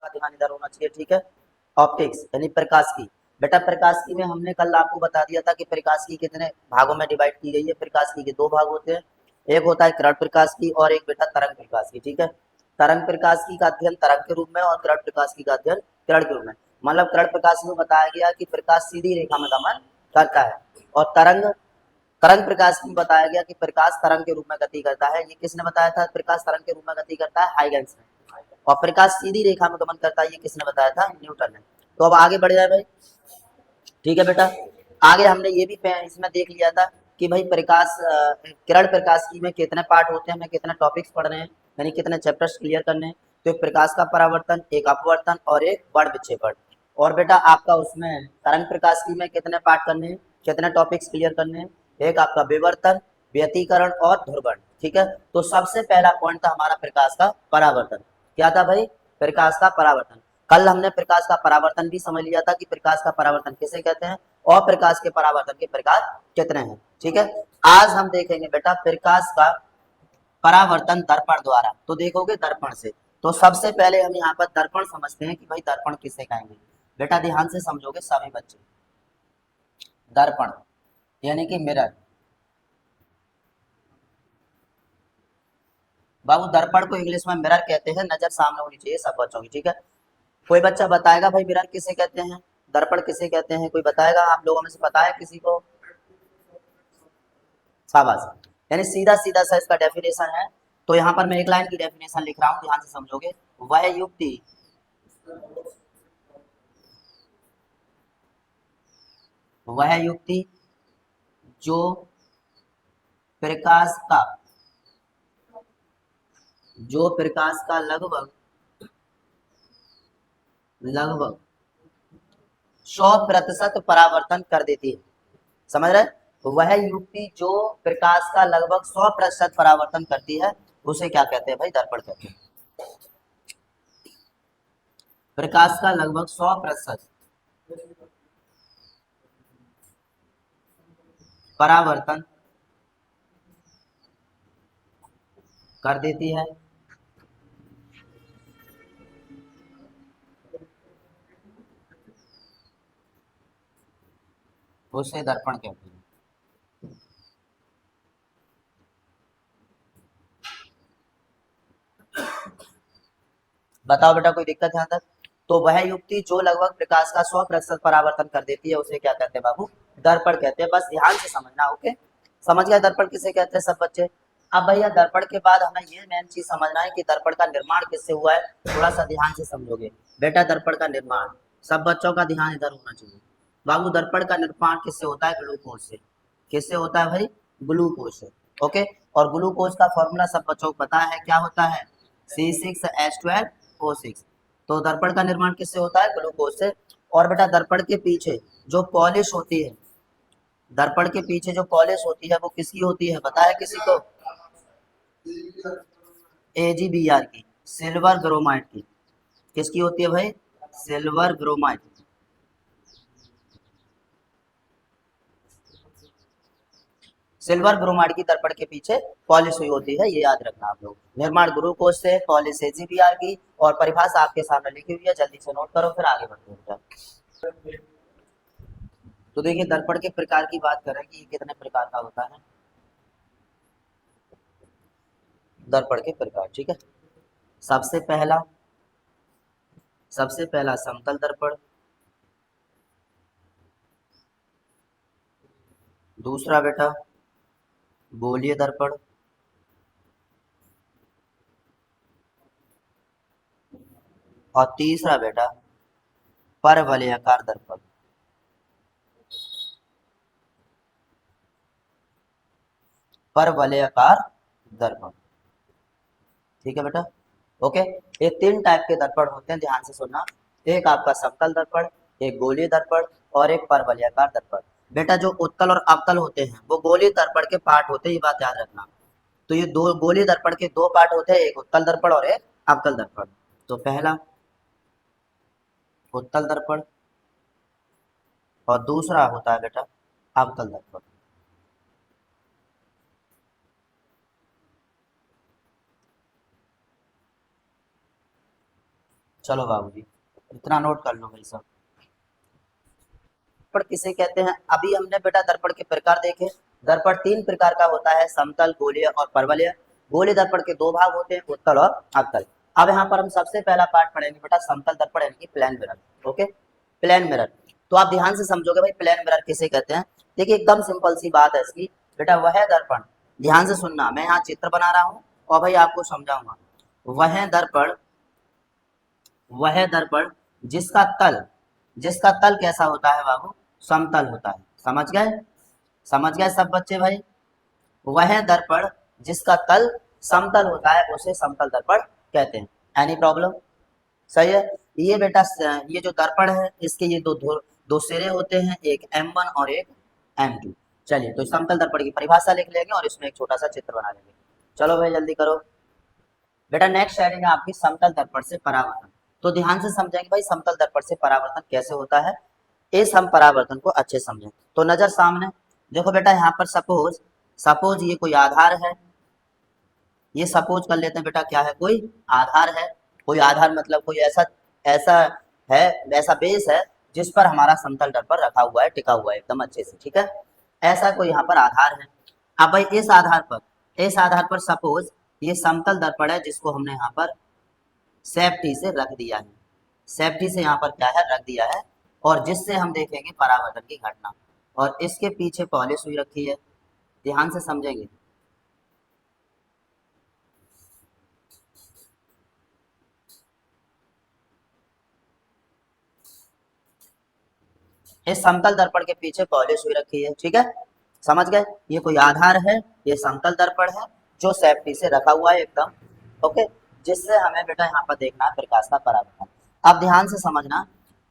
का ध्यान इधर होना चाहिए, ठीक है। ऑप्टिक्स यानी प्रकाश की। बेटा प्रकाश की में हमने कल आपको बता दिया था कि प्रकाश की कितने भागों में डिवाइड की गई है। प्रकाश की के दो भाग होते हैं, एक होता है किरण प्रकाश की और एक बेटा तरंग प्रकाश की, ठीक है। तरंग प्रकाश की का अध्ययन तरंग के रूप में और किरण प्रकाश की का अध्ययन किरण के रूप में। मतलब किरण प्रकाश में बताया गया कि प्रकाश सीधी रेखा में गमन करता है, और तरंग तरंग प्रकाश में बताया गया कि प्रकाश तरंग के रूप में गति करता है। ये किसने बताया था? प्रकाश तरंग के रूप में गति करता है, हाइगेंस ने। और प्रकाश सीधी रेखा में गमन करता है, ये किसने बताया था? न्यूटन ने। तो अब आगे बढ़ जाए भाई, ठीक है बेटा। आगे हमने ये भी इसमें देख लिया था कि भाई प्रकाश किरण प्रकाश की में कितने पार्ट होते हैं, हमें कितने टॉपिक्स पढ़ रहे हैं, यानी कितने चैप्टर्स क्लियर करने हैं। तो एक प्रकाश का परावर्तन, एक अपवर्तन और एक वर्ण विक्षेपण। और बेटा आपका उसमें तरंग प्रकाश की में कितने पार्ट करने हैं, कितने टॉपिक्स क्लियर करने हैं? एक आपका विवर्तन, व्यतिकरण और ध्रुवण, ठीक है। तो सबसे पहला पॉइंट था हमारा प्रकाश का परावर्तन। क्या था भाई? प्रकाश का परावर्तन। कल हमने प्रकाश का परावर्तन भी समझ लिया था कि प्रकाश का परावर्तन किसे कहते हैं और प्रकाश के परावर्तन के प्रकार कितने हैं, ठीक है। आज हम देखेंगे बेटा प्रकाश का परावर्तन दर्पण द्वारा। तो देखोगे दर्पण से। तो सबसे पहले हम यहाँ पर दर्पण समझते हैं कि भाई दर्पण किसे कहेंगे। बेटा ध्यान से समझोगे सभी बच्चे। दर्पण यानी कि मिरर। बाबू दर्पण को इंग्लिश में मिरर कहते हैं। नजर सामने होनी चाहिए सब बच्चों की, ठीक है। कोई बच्चा बताएगा भाई मिरर किसे कहते हैं, दर्पण किसे कहते हैं? कोई बताएगा? आप लोगों में से पता है किसी को? शाबाश। यानी सीधा सीधा सा इसका डेफिनेशन है। तो यहाँ पर मैं एक लाइन की डेफिनेशन लिख रहा हूँ, ध्यान से समझोगे। वह युक्ति जो प्रकाश का लगभग 100% परावर्तन कर देती है। समझ रहे? वह युक्ति जो प्रकाश का लगभग 100% परावर्तन करती है, उसे क्या कहते हैं भाई? दर्पण कहते हैं। प्रकाश का लगभग 100% परावर्तन कर देती है, उसे दर्पण कहते हैं। बताओ बेटा कोई दिक्कत है यहाँ तक? तो वह युक्ति जो लगभग प्रकाश का 100% परावर्तन कर देती है, उसे क्या कहते हैं बाबू? दर्पण कहते हैं। बस ध्यान से समझना, ओके। समझ गया दर्पण किसे कहते हैं सब बच्चे? अब भैया दर्पण के बाद हमें ये मेन चीज समझना है कि दर्पण का निर्माण किससे हुआ है। थोड़ा सा ध्यान से समझोगे बेटा। दर्पण का निर्माण, सब बच्चों का ध्यान इधर होना चाहिए बाबू। दर्पण का निर्माण किससे होता है? ग्लूकोज से। किससे होता है भाई? ग्लूकोज से, ओके। और ग्लूकोज का फॉर्मूला सब बच्चों को पता है, क्या होता है? C6H12O6। तो दर्पण का निर्माण किससे होता है? ग्लूकोज से। और बेटा दर्पण के पीछे जो पॉलिश होती है, दर्पण के पीछे जो पॉलिश होती है वो किसकी होती है, पता है किसी को? AgBr की, सिल्वर ग्रोमाइड की। किसकी होती है भाई? सिल्वर ग्रोमाइड। सिल्वर ब्रोमाइड की दर्पण के पीछे पॉलिश हुई होती है, ये याद रखना आप लोग। निर्माण ग्लूकोज से, पॉलिश AgBr की, और परिभाषा आपके सामने लिखी हुई है, जल्दी से नोट करो फिर आगे बढ़ते हैं। तो देखिए दर्पण के प्रकार की बात करें कि ये कितने प्रकार का होता है। दर्पण के प्रकार, ठीक है। सबसे पहला समतल दर्पण, दूसरा बेटा गोलीय दर्पण, और तीसरा बेटा परवलयाकार दर्पण। परवलयाकार दर्पण, ठीक है बेटा, ओके। ये तीन टाइप के दर्पण होते हैं, ध्यान से सुनना। एक आपका समतल दर्पण, एक गोलीय दर्पण और एक परवलयाकार दर्पण। बेटा जो उत्तल और अवतल होते हैं वो गोलीय दर्पण के पार्ट होते हैं, ये बात याद रखना। तो ये दो गोलीय दर्पण के दो पार्ट होते हैं, एक उत्तल दर्पण और एक अवतल दर्पण। तो पहला उत्तल दर्पण और दूसरा होता है बेटा अवतल दर्पण। चलो बाबूजी, इतना नोट कर लो भाई सब। दर्पण किसे कहते हैं? अभी हमने बेटा दर्पण के प्रकार देखे। दर्पण तीन प्रकार का होता है, समतल, गोलीय और परवलय। गोलीय दर्पण के दो भाग होते हैं, उत्तल और अवतल। अब यहाँ पर हम सबसे पहला पार्ट पढ़ेंगे बेटा समतल दर्पण यानी कि plane mirror. Okay, plane mirror. तो आप ध्यान से समझोगे भाई प्लेन मिरर किसे कहते हैं। देखिए एकदम सिंपल सी बात है इसकी बेटा, वह दर्पण, ध्यान से सुनना, मैं यहाँ चित्र बना रहा हूँ और भाई आपको समझाऊंगा। वह दर्पण जिसका तल कैसा होता है बाबू? समतल होता है। समझ गए? समझ गए सब बच्चे भाई? वह दर्पण जिसका तल समतल होता है उसे समतल दर्पण कहते हैं। Any problem? सही है। ये बेटा ये जो दर्पण है इसके ये दो सिरे होते हैं, एक M1 और एक M2। चलिए तो समतल दर्पण की परिभाषा लिख लेंगे और इसमें एक छोटा सा चित्र बना लेंगे। चलो भाई जल्दी करो बेटा। नेक्स्ट हेडिंग है आपकी समतल दर्पण से परावर्तन। तो ध्यान से समझेंगे भाई समतल दर्पण से परावर्तन कैसे होता है, इस हम परावर्तन को अच्छे समझें। तो नजर सामने देखो बेटा, यहाँ पर सपोज ये कोई आधार है, ये सपोज कर लेते हैं बेटा क्या है, कोई आधार है। कोई आधार मतलब कोई ऐसा ऐसा है, ऐसा बेस है जिस पर हमारा समतल दर्पण रखा हुआ है, टिका हुआ है एकदम अच्छे से, ठीक है। ऐसा कोई यहाँ पर आधार है। अब भाई इस आधार पर सपोज ये समतल दर्पण है जिसको हमने यहाँ पर सेफ्टी से रख दिया है, सेफ्टी से यहाँ पर क्या है रख दिया है, और जिससे हम देखेंगे परावर्तन की घटना। और इसके पीछे पॉलिश हुई रखी है, ध्यान से समझेंगे। इस समतल दर्पण के पीछे पॉलिश हुई रखी है, ठीक है, समझ गए। ये कोई आधार है, ये समतल दर्पण है जो सेफ्टी से रखा हुआ है एकदम, ओके, जिससे हमें बेटा यहाँ पर देखना है प्रकाश का परावर्तन। अब ध्यान से समझना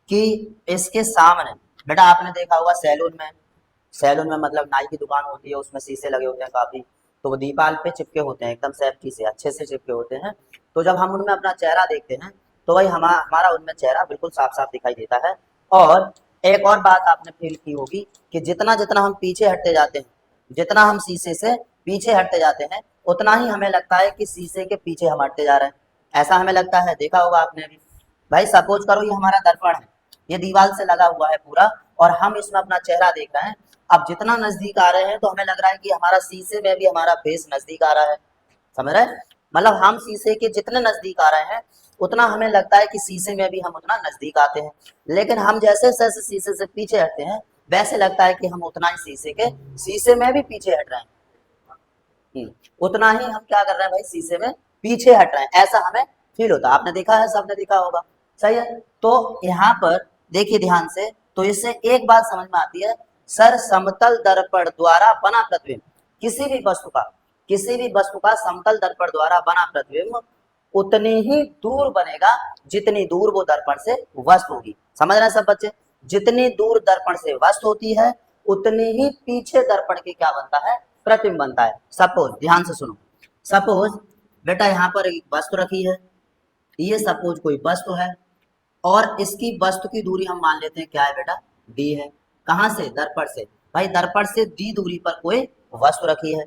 कि इसके सामने बेटा आपने देखा होगा सैलून में मतलब नाई की दुकान होती है, उसमें शीशे लगे होते हैं काफी, तो वो दीवार पे चिपके होते हैं एकदम सेफ्टी से, अच्छे से चिपके होते हैं। तो जब हम उनमें अपना चेहरा देखते हैं तो भाई हमारा उनमें चेहरा बिल्कुल साफ साफ दिखाई देता है। और एक और बात आपने फील की होगी कि जितना जितना हम पीछे हटते जाते हैं, जितना हम शीशे से पीछे हटते जाते हैं, उतना ही हमें लगता है कि शीशे के पीछे हम हटते जा रहे हैं। ऐसा हमें लगता है, देखा होगा आपने भी। भाई सपोज करो ये हमारा दर्पण है, ये दीवार से लगा हुआ है पूरा, और हम इसमें अपना चेहरा देख रहे हैं। अब जितना नजदीक आ रहे हैं तो हमें लग रहा है कि हमारा शीशे में भी हमारा फेस नजदीक आ रहा है, समझ रहे हैं? मतलब हम शीशे के जितने नजदीक आ रहे हैं उतना हमें लगता है कि शीशे में भी हम उतना नजदीक आते हैं, लेकिन हम जैसे जैसे शीशे से पीछे हटते हैं वैसे लगता है कि हम उतना ही शीशे में भी पीछे हट रहे हैं। उतना ही हम क्या कर रहे हैं भाई, शीशे में पीछे हट रहे हैं, ऐसा हमें फील होता है। आपने देखा है, सबने देखा होगा, सही है। तो यहाँ पर देखिए ध्यान से, तो इससे एक बात समझ में आती है, सर समतल दर्पण द्वारा बना प्रतिबिंब किसी भी वस्तु का समतल दर्पण द्वारा बना प्रतिबिंब उतनी ही दूर बनेगा जितनी दूर वो दर्पण से वस्तु होगी। समझ रहे हैं सब बच्चे? जितनी दूर दर्पण से वस्तु होती है उतनी ही पीछे दर्पण की क्या बनता है, प्रतिबिंब बनता है। सपोज ध्यान से सुनो, सपोज बेटा यहाँ पर एक वस्तु रखी है, ये सपोज कोई वस्तु है, और इसकी वस्तु की दूरी हम मान लेते हैं क्या है बेटा, डी है। कहां से? दर्पण से। भाई दर्पण से डी दूरी पर कोई वस्तु रखी है।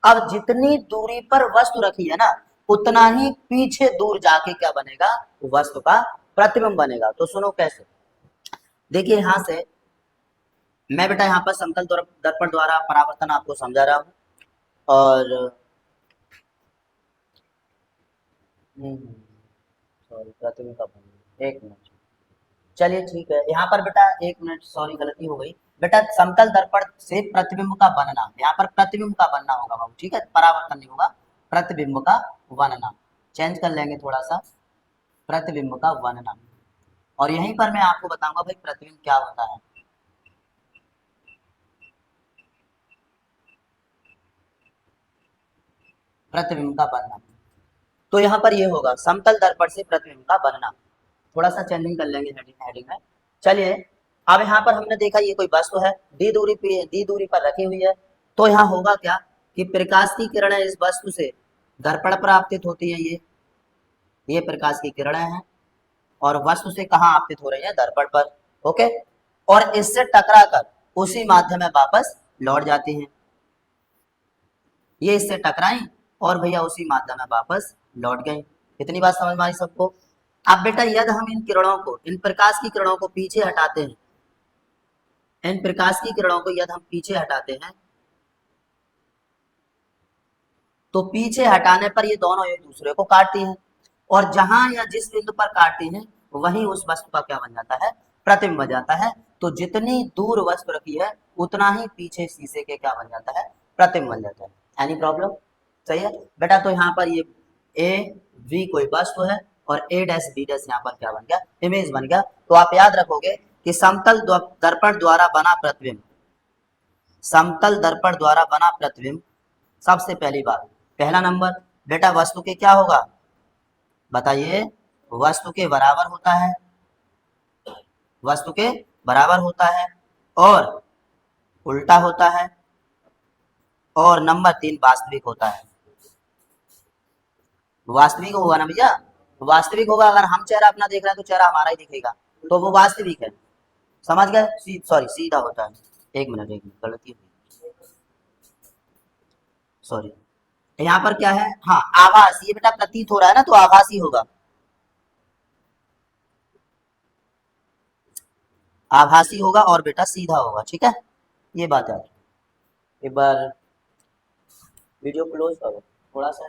अब जितनी दूरी पर वस्तु रखी है ना, उतना ही पीछे दूर जाके क्या बनेगा, वस्तु का प्रतिबिंब बनेगा। तो सुनो कैसे, देखिए यहां से मैं बेटा यहाँ पर समतल दर्पण द्वारा परावर्तन आपको समझा रहा हूं, और सॉरी प्रतिबिंब का बनेगा, एक मिनट, चलिए ठीक है। यहाँ पर बेटा एक मिनट, सॉरी गलती हो गई बेटा, समतल दर्पण से प्रतिबिंब का बनना, यहाँ पर प्रतिबिंब का बनना होगा बाबू, ठीक है, परावर्तन नहीं होगा, प्रतिबिंब का बनना, चेंज कर लेंगे थोड़ा सा, प्रतिबिंब का बनना। और यहीं पर मैं आपको बताऊंगा भाई प्रतिबिंब क्या होता है। प्रतिबिंब का बनना, तो यहाँ पर ये होगा समतल दर्पण से प्रतिबिंब का बनना। थोड़ा सा चेंजिंग कर लेंगे हेडिंग में। चलिए अब यहाँ पर हमने देखा ये कोई वस्तु है, डी दूरी पर रखी हुई है, तो यहाँ होगा क्या कि प्रकाश की किरणें इस वस्तु से दर्पण पर आपतित होती है, ये प्रकाश की किरणें हैं, और वस्तु से कहाँ आपतित हो रही है, दर्पण पर, ओके, और इससे टकरा कर उसी माध्यम में वापस लौट जाती हैं। ये इससे टकराई और भैया उसी माध्यम में वापस लौट गई। इतनी बात समझ में आई सबको? अब बेटा यदि हम इन किरणों को, इन प्रकाश की किरणों को पीछे हटाते हैं, इन प्रकाश की किरणों को यदि हम पीछे हटाते हैं, तो पीछे हटाने पर ये दोनों एक दूसरे को काटती हैं, और जहां या जिस बिंदु पर काटती हैं वहीं उस वस्तु का क्या बन जाता है, प्रतिबिंब बन जाता है। तो जितनी दूर वस्तु रखी है उतना ही पीछे शीशे के क्या बन जाता है, प्रतिबिंब बन जाता है। Any problem? सही है बेटा। तो यहाँ पर ये ए वी कोई वस्तु है और ए डैश बी डैश यहाँ पर क्या बन गया, इमेज बन गया। तो आप याद रखोगे कि समतल दर्पण द्वारा बना प्रतिबिंब, समतल दर्पण द्वारा बना प्रतिबिंब, सबसे पहली बात, पहला नंबर बेटा वस्तु के क्या होगा, बताइए, वस्तु के बराबर होता है, वस्तु के बराबर होता है, और उल्टा होता है, और नंबर 3 वास्तविक होता है। वास्तविक होगा ना भैया, वास्तविक होगा। अगर हम चेहरा अपना देख रहे हैं तो चेहरा हमारा ही दिखेगा, तो वो वास्तविक है। समझ गए? सॉरी सीधा होता है। एक मिनट गलती हुई, सॉरी। यहाँ पर क्या है, हाँ आभास, ये बेटा प्रतीत हो रहा है ना, तो आभासी होगा, आभासी होगा और बेटा सीधा होगा। ठीक है, ये बात है। एक बार वीडियो क्लोज करो थोड़ा सा।